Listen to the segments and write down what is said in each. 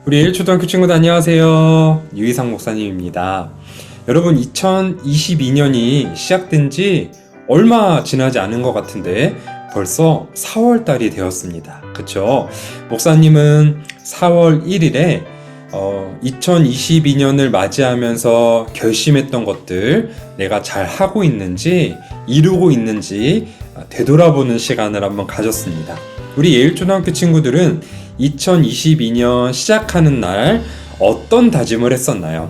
우리 예일초등학교 친구들 안녕하세요. 유희상 목사님입니다. 여러분 2022년이 시작된 지 얼마 지나지 않은 것 같은데 벌써 4월 달이 되었습니다. 그쵸? 목사님은 4월 1일에 2022년을 맞이하면서 결심했던 것들 내가 잘 하고 있는지 이루고 있는지 되돌아보는 시간을 한번 가졌습니다. 우리 예일초등학교 친구들은 2022년 시작하는 날 어떤 다짐을 했었나요?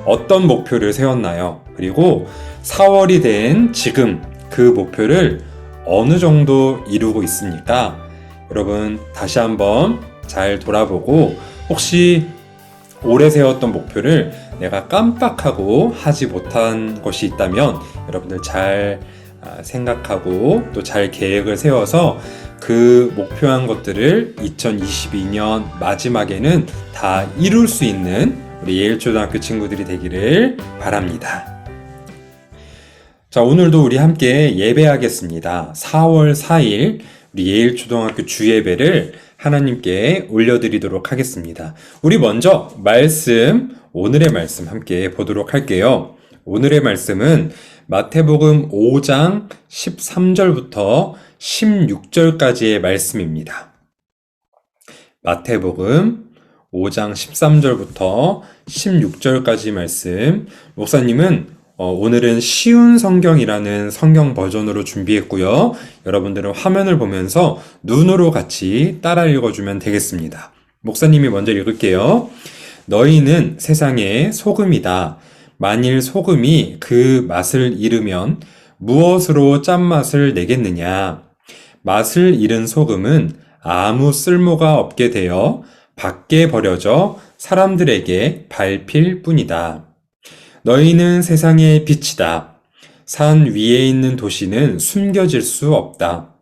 어떤 목표를 세웠나요? 그리고 4월이 된 지금 그 목표를 어느 정도 이루고 있습니까? 여러분 다시 한번 잘 돌아보고 혹시 올해 세웠던 목표를 내가 깜빡하고 하지 못한 것이 있다면 여러분들 잘 생각하고 또 잘 계획을 세워서 그 목표한 것들을 2022년 마지막에는 다 이룰 수 있는 우리 예일초등학교 친구들이 되기를 바랍니다. 자, 오늘도 우리 함께 예배하겠습니다. 4월 4일 우리 예일초등학교 주예배를 하나님께 올려드리도록 하겠습니다. 우리 먼저 오늘의 말씀 함께 보도록 할게요. 오늘의 말씀은 마태복음 5장 13절부터 16절까지의 말씀입니다. 마태복음 5장 13절부터 16절까지 말씀. 목사님은 오늘은 쉬운 성경이라는 성경 버전으로 준비했고요. 여러분들은 화면을 보면서 눈으로 같이 따라 읽어주면 되겠습니다. 목사님이 먼저 읽을게요. 너희는 세상의 소금이다. 만일 소금이 그 맛을 잃으면 무엇으로 짠맛을 내겠느냐? 맛을 잃은 소금은 아무 쓸모가 없게 되어 밖에 버려져 사람들에게 밟힐 뿐이다. 너희는 세상의 빛이다. 산 위에 있는 도시는 숨겨질 수 없다.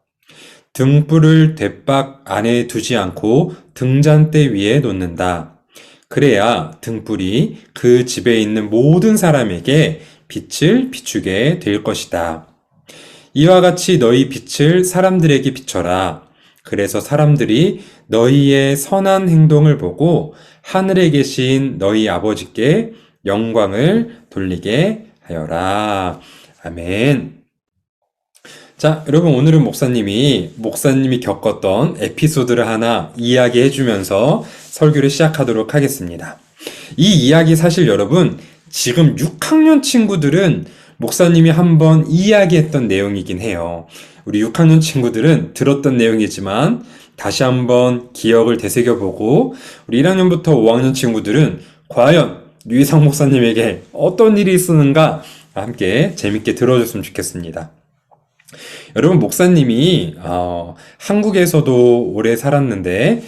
등불을 돛박 안에 두지 않고 등잔대 위에 놓는다. 그래야 등불이 그 집에 있는 모든 사람에게 빛을 비추게 될 것이다. 이와 같이 너희 빛을 사람들에게 비춰라. 그래서 사람들이 너희의 선한 행동을 보고 하늘에 계신 너희 아버지께 영광을 돌리게 하여라. 아멘. 자, 여러분 오늘은 목사님이 겪었던 에피소드를 하나 이야기해 주면서 설교를 시작하도록 하겠습니다. 이 이야기 사실 여러분 지금 6학년 친구들은 목사님이 한번 이야기했던 내용이긴 해요. 우리 6학년 친구들은 들었던 내용이지만 다시 한번 기억을 되새겨보고 우리 1학년부터 5학년 친구들은 과연 유희상 목사님에게 어떤 일이 있었는가 함께 재밌게 들어줬으면 좋겠습니다. 여러분 목사님이 한국에서도 오래 살았는데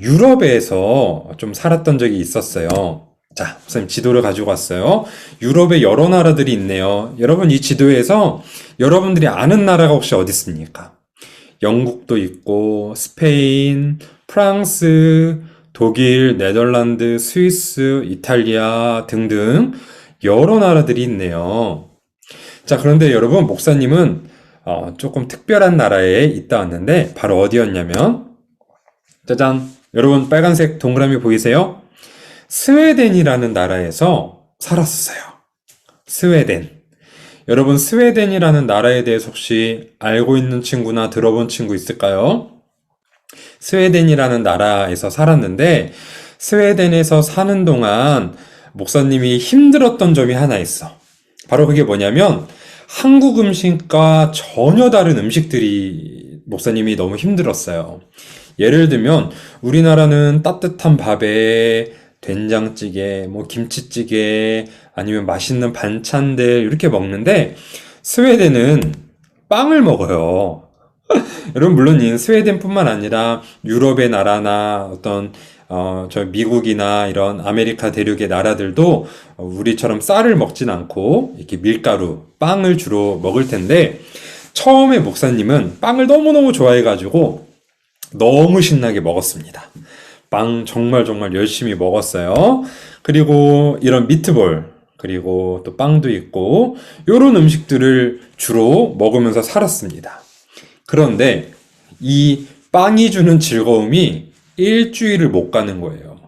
유럽에서 좀 살았던 적이 있었어요. 자, 목사님 지도를 가지고 왔어요. 유럽에 여러 나라들이 있네요. 여러분 이 지도에서 여러분들이 아는 나라가 혹시 어디 있습니까? 영국도 있고 스페인, 프랑스, 독일, 네덜란드, 스위스, 이탈리아 등등 여러 나라들이 있네요. 자, 그런데 여러분 목사님은 조금 특별한 나라에 있다 왔는데 바로 어디였냐면 짜잔! 여러분 빨간색 동그라미 보이세요? 스웨덴이라는 나라에서 살았어요. 스웨덴. 여러분 스웨덴이라는 나라에 대해서 혹시 알고 있는 친구나 들어본 친구 있을까요? 스웨덴이라는 나라에서 살았는데 스웨덴에서 사는 동안 목사님이 힘들었던 점이 하나 있어. 바로 그게 뭐냐면 한국 음식과 전혀 다른 음식들이 목사님이 너무 힘들었어요. 예를 들면 우리나라는 따뜻한 밥에 된장찌개, 김치찌개 아니면 맛있는 반찬들 이렇게 먹는데 스웨덴은 빵을 먹어요. 여러분 물론 이 스웨덴뿐만 아니라 유럽의 나라나 어떤 저 미국이나 이런 아메리카 대륙의 나라들도 우리처럼 쌀을 먹진 않고 이렇게 밀가루, 빵을 주로 먹을 텐데 처음에 목사님은 빵을 너무너무 좋아해가지고 너무 신나게 먹었습니다. 빵 정말 열심히 먹었어요. 그리고 이런 미트볼, 그리고 또 빵도 있고 이런 음식들을 주로 먹으면서 살았습니다. 그런데 이 빵이 주는 즐거움이 일주일을 못 가는 거예요.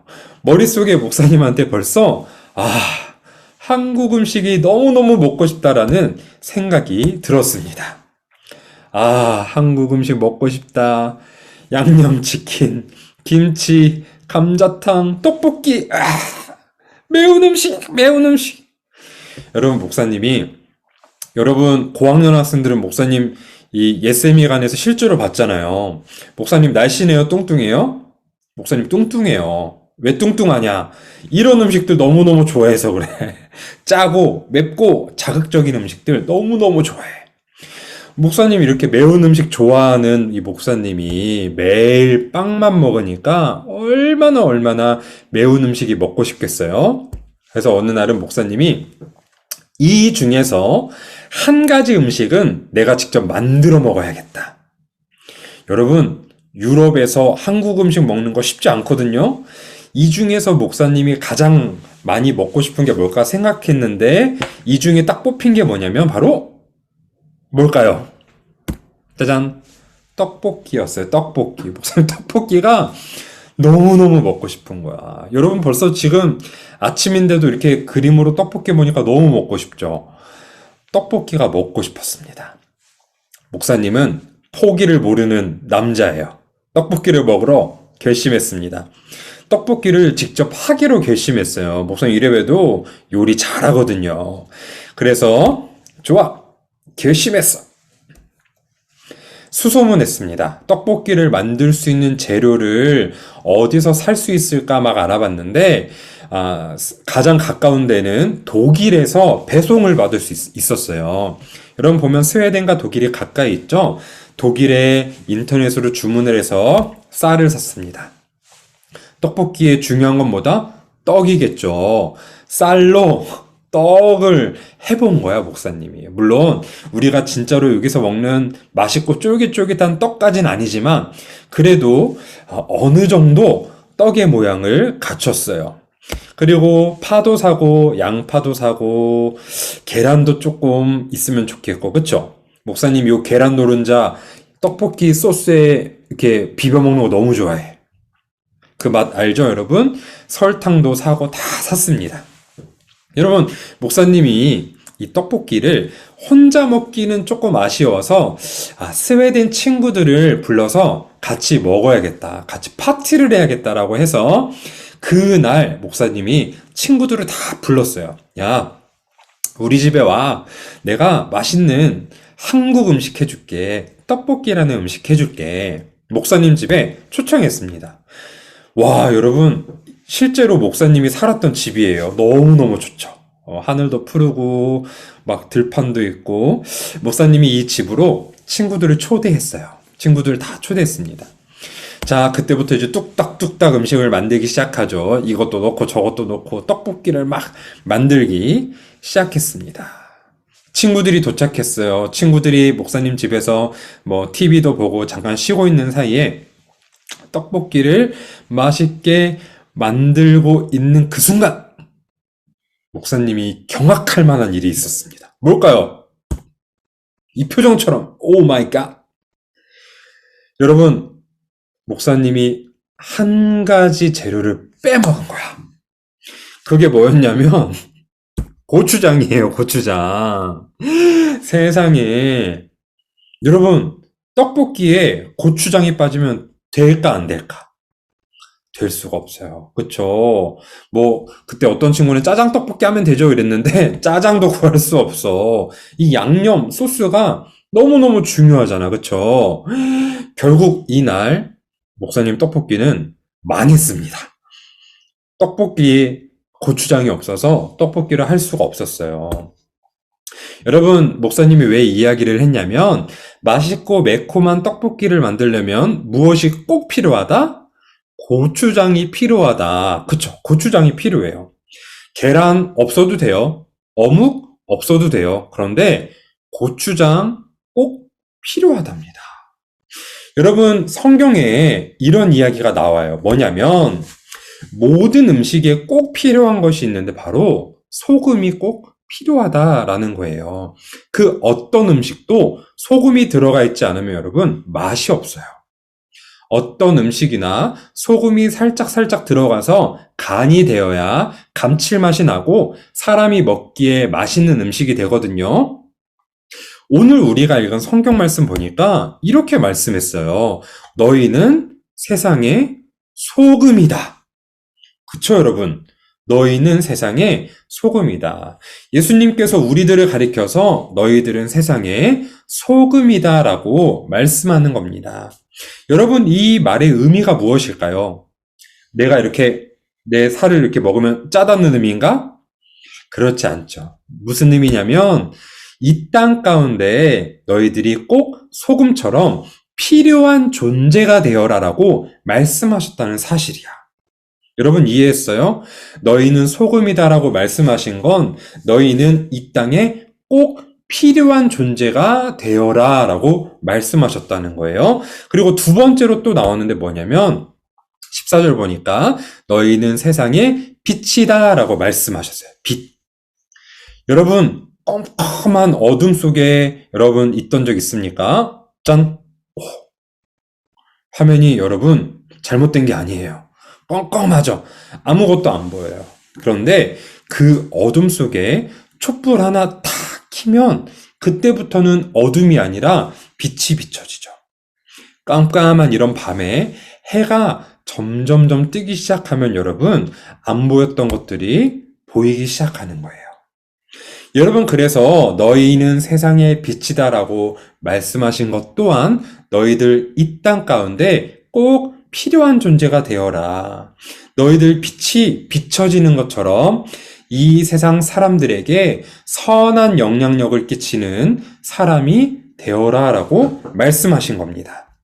머릿속에 목사님한테 벌써 한국 음식이 너무너무 먹고 싶다라는 생각이 들었습니다. 한국 음식 먹고 싶다. 양념치킨, 김치, 감자탕, 떡볶이. 매운 음식, 매운 음식. 여러분 고학년 학생들은 목사님 이 예세미관에서 실제로 봤잖아요. 목사님 날씬해요, 뚱뚱해요? 목사님 뚱뚱해요. 왜 뚱뚱하냐? 이런 음식들 너무너무 좋아해서 그래. 짜고 맵고 자극적인 음식들 너무너무 좋아해. 목사님이 이렇게 매운 음식 좋아하는 이 목사님이 매일 빵만 먹으니까 얼마나 매운 음식이 먹고 싶겠어요? 그래서 어느 날은 목사님이 이 중에서 한 가지 음식은 내가 직접 만들어 먹어야겠다. 여러분, 유럽에서 한국 음식 먹는 거 쉽지 않거든요? 이 중에서 목사님이 가장 많이 먹고 싶은 게 뭘까 생각했는데, 이 중에 딱 뽑힌 게 뭐냐면 바로 뭘까요? 짜잔! 떡볶이였어요. 떡볶이. 목사님 떡볶이가 너무너무 먹고 싶은 거야. 여러분 벌써 지금 아침인데도 이렇게 그림으로 떡볶이 보니까 너무 먹고 싶죠? 떡볶이가 먹고 싶었습니다. 목사님은 포기를 모르는 남자예요. 떡볶이를 먹으러 결심했습니다. 떡볶이를 직접 하기로 결심했어요. 목사님 이래봬도 요리 잘하거든요. 그래서 좋아! 결심했어! 수소문했습니다. 떡볶이를 만들 수 있는 재료를 어디서 살 수 있을까 막 알아봤는데 가장 가까운 데는 독일에서 배송을 받을 수 있었어요. 여러분 보면 스웨덴과 독일이 가까이 있죠? 독일에 인터넷으로 주문을 해서 쌀을 샀습니다. 떡볶이의 중요한 건 뭐다? 떡이겠죠. 쌀로 떡을 해본 거야, 목사님이. 물론, 우리가 진짜로 여기서 먹는 맛있고 쫄깃쫄깃한 떡까지는 아니지만, 그래도 어느 정도 떡의 모양을 갖췄어요. 그리고 파도 사고, 양파도 사고, 계란도 조금 있으면 좋겠고, 그쵸? 목사님 요 계란 노른자 떡볶이 소스에 이렇게 비벼 먹는 거 너무 좋아해. 그 맛 알죠, 여러분? 설탕도 사고 다 샀습니다. 여러분, 목사님이 이 떡볶이를 혼자 먹기는 조금 아쉬워서 스웨덴 친구들을 불러서 같이 먹어야겠다. 같이 파티를 해야겠다라고 해서 그날 목사님이 친구들을 다 불렀어요. 야, 우리 집에 와. 내가 맛있는 한국 음식 해줄게. 떡볶이라는 음식 해줄게. 목사님 집에 초청했습니다. 와, 여러분, 실제로 목사님이 살았던 집이에요. 너무너무 좋죠. 하늘도 푸르고, 막 들판도 있고, 목사님이 이 집으로 친구들을 초대했어요. 친구들 다 초대했습니다. 자, 그때부터 이제 뚝딱뚝딱 음식을 만들기 시작하죠. 이것도 넣고 저것도 넣고 떡볶이를 막 만들기 시작했습니다. 친구들이 도착했어요. 친구들이 목사님 집에서 뭐 TV도 보고 잠깐 쉬고 있는 사이에 떡볶이를 맛있게 만들고 있는 그 순간 목사님이 경악할 만한 일이 있었습니다. 뭘까요? 이 표정처럼 오 마이 갓. 여러분, 목사님이 한 가지 재료를 빼먹은 거야. 그게 뭐였냐면 고추장이에요. 고추장. 세상에. 여러분, 떡볶이에 고추장이 빠지면 될까 안 될까? 될 수가 없어요. 그쵸? 뭐 그때 어떤 친구는 짜장 떡볶이 하면 되죠 이랬는데 짜장도 구할 수 없어. 이 양념 소스가 너무너무 중요하잖아. 그쵸? 결국 이날 목사님 떡볶이는 망했습니다. 떡볶이에 고추장이 없어서 떡볶이를 할 수가 없었어요. 여러분, 목사님이 왜 이 이야기를 했냐면 맛있고 매콤한 떡볶이를 만들려면 무엇이 꼭 필요하다? 고추장이 필요하다. 그쵸? 고추장이 필요해요. 계란 없어도 돼요. 어묵 없어도 돼요. 그런데 고추장 꼭 필요하답니다. 여러분, 성경에 이런 이야기가 나와요. 뭐냐면 모든 음식에 꼭 필요한 것이 있는데 바로 소금이 꼭 필요하다라는 거예요. 그 어떤 음식도 소금이 들어가 있지 않으면 여러분 맛이 없어요. 어떤 음식이나 소금이 살짝살짝 들어가서 간이 되어야 감칠맛이 나고 사람이 먹기에 맛있는 음식이 되거든요. 오늘 우리가 읽은 성경 말씀 보니까 이렇게 말씀했어요. 너희는 세상의 소금이다. 그쵸, 여러분? 너희는 세상의 소금이다. 예수님께서 우리들을 가리켜서 너희들은 세상의 소금이다라고 말씀하는 겁니다. 여러분, 이 말의 의미가 무엇일까요? 내가 이렇게 내 살을 이렇게 먹으면 짜다는 의미인가? 그렇지 않죠. 무슨 의미냐면 이 땅 가운데 너희들이 꼭 소금처럼 필요한 존재가 되어라라고 말씀하셨다는 사실이야. 여러분 이해했어요? 너희는 소금이다라고 말씀하신 건 너희는 이 땅에 꼭 필요한 존재가 되어라라고 말씀하셨다는 거예요. 그리고 두 번째로 또 나오는데 뭐냐면 14절 보니까 너희는 세상의 빛이다라고 말씀하셨어요. 빛. 여러분 컴컴한 어둠 속에 여러분 있던 적 있습니까? 짠! 오. 화면이 여러분 잘못된 게 아니에요. 껌껌하죠. 아무것도 안 보여요. 그런데 그 어둠 속에 촛불 하나 탁 켜면 그때부터는 어둠이 아니라 빛이 비춰지죠. 깜깜한 이런 밤에 해가 점점점 뜨기 시작하면 여러분 안 보였던 것들이 보이기 시작하는 거예요. 여러분 그래서 너희는 세상의 빛이다라고 말씀하신 것 또한 너희들 이 땅 가운데 꼭 필요한 존재가 되어라. 너희들 빛이 비춰지는 것처럼 이 세상 사람들에게 선한 영향력을 끼치는 사람이 되어라라고 말씀하신 겁니다.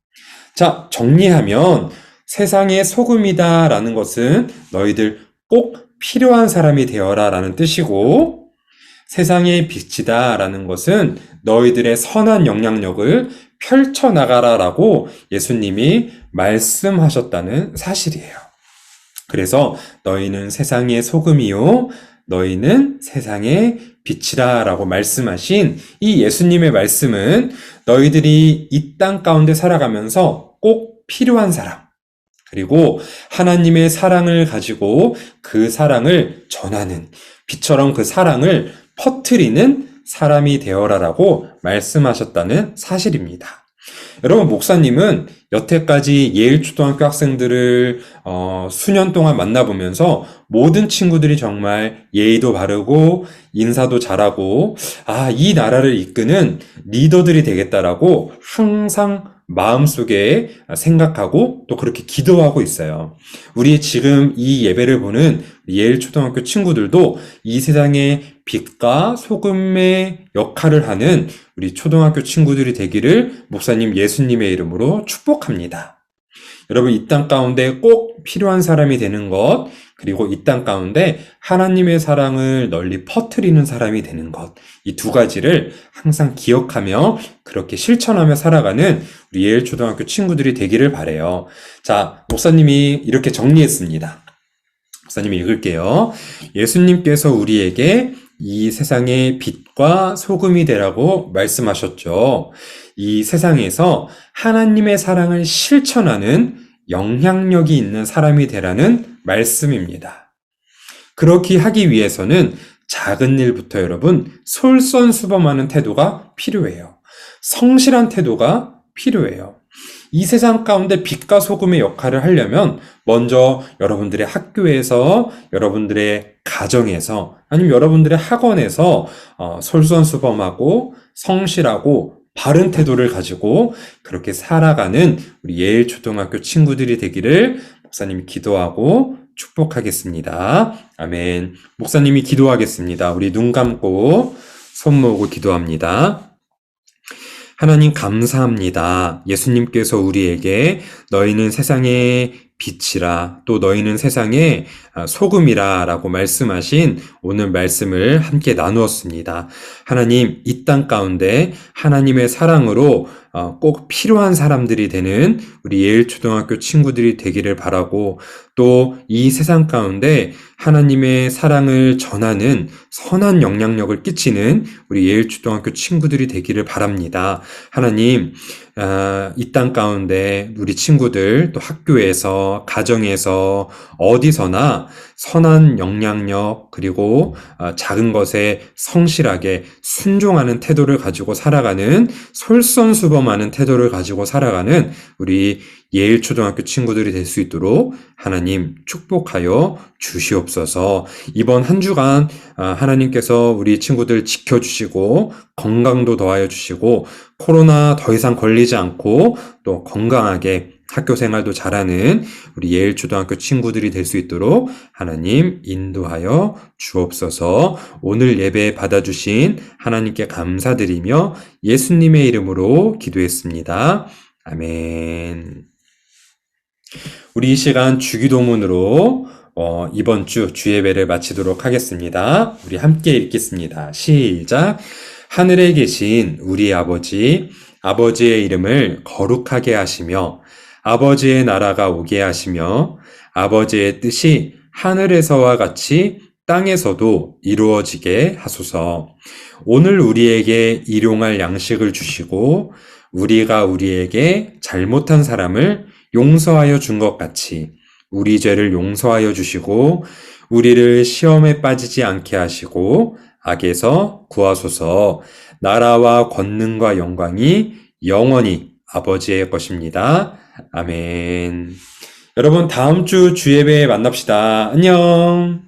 자, 정리하면 세상의 소금이다라는 것은 너희들 꼭 필요한 사람이 되어라라는 뜻이고 세상의 빛이다라는 것은 너희들의 선한 영향력을 펼쳐나가라라고 예수님이 말씀하셨다는 사실이에요. 그래서 너희는 세상의 소금이요 너희는 세상의 빛이라라고 말씀하신 이 예수님의 말씀은 너희들이 이 땅 가운데 살아가면서 꼭 필요한 사람 그리고 하나님의 사랑을 가지고 그 사랑을 전하는 빛처럼 그 사랑을 퍼뜨리는 사람이 되어라라고 말씀하셨다는 사실입니다. 여러분 목사님은 여태까지 예일초등학교 학생들을 수년 동안 만나보면서 모든 친구들이 정말 예의도 바르고 인사도 잘하고 이 나라를 이끄는 리더들이 되겠다라고 항상 마음속에 생각하고 또 그렇게 기도하고 있어요. 우리 지금 이 예배를 보는 예일초등학교 친구들도 이 세상의 빛과 소금의 역할을 하는 우리 초등학교 친구들이 되기를 목사님 예수님의 이름으로 축복합니다. 여러분 이 땅 가운데 꼭 필요한 사람이 되는 것 그리고 이 땅 가운데 하나님의 사랑을 널리 퍼뜨리는 사람이 되는 것 이 두 가지를 항상 기억하며 그렇게 실천하며 살아가는 우리 예일초등학교 친구들이 되기를 바라요. 자, 목사님이 이렇게 정리했습니다. 목사님이 읽을게요. 예수님께서 우리에게 이 세상의 빛과 소금이 되라고 말씀하셨죠. 이 세상에서 하나님의 사랑을 실천하는 영향력이 있는 사람이 되라는 말씀입니다. 그렇게 하기 위해서는 작은 일부터 여러분 솔선수범하는 태도가 필요해요. 성실한 태도가 필요해요. 이 세상 가운데 빛과 소금의 역할을 하려면 먼저 여러분들의 학교에서, 여러분들의 가정에서, 아니면 여러분들의 학원에서 솔선수범하고 성실하고 바른 태도를 가지고 그렇게 살아가는 우리 예일초등학교 친구들이 되기를 목사님이 기도하고 축복하겠습니다. 아멘. 목사님이 기도하겠습니다. 우리 눈 감고 손 모으고 기도합니다. 하나님 감사합니다. 예수님께서 우리에게 너희는 세상의 빛이라 또 너희는 세상의 소금이라 라고 말씀하신 오늘 말씀을 함께 나누었습니다. 하나님 이 땅 가운데 하나님의 사랑으로 꼭 필요한 사람들이 되는 우리 예일초등학교 친구들이 되기를 바라고 또 이 세상 가운데 하나님의 사랑을 전하는 선한 영향력을 끼치는 우리 예일초등학교 친구들이 되기를 바랍니다. 하나님 이 땅 가운데 우리 친구들 또 학교에서 가정에서 어디서나 선한 영향력 그리고 작은 것에 성실하게 순종하는 태도를 가지고 살아가는 솔선수범하는 태도를 가지고 살아가는 우리 예일초등학교 친구들이 될 수 있도록 하나님 축복하여 주시옵소서. 이번 한 주간 하나님께서 우리 친구들 지켜주시고 건강도 더하여 주시고 코로나 더 이상 걸리지 않고 또 건강하게 학교 생활도 잘하는 우리 예일초등학교 친구들이 될 수 있도록 하나님 인도하여 주옵소서. 오늘 예배 받아주신 하나님께 감사드리며 예수님의 이름으로 기도했습니다. 아멘. 우리 이 시간 주기도문으로 이번 주 주예배를 마치도록 하겠습니다. 우리 함께 읽겠습니다. 시작. 하늘에 계신 우리 아버지, 아버지의 이름을 거룩하게 하시며 아버지의 나라가 오게 하시며 아버지의 뜻이 하늘에서와 같이 땅에서도 이루어지게 하소서. 오늘 우리에게 일용할 양식을 주시고 우리가 우리에게 잘못한 사람을 용서하여 준 것 같이 우리 죄를 용서하여 주시고 우리를 시험에 빠지지 않게 하시고 악에서 구하소서. 나라와 권능과 영광이 영원히 아버지의 것입니다. 아멘. 여러분 다음 주 주예배에 만납시다. 안녕.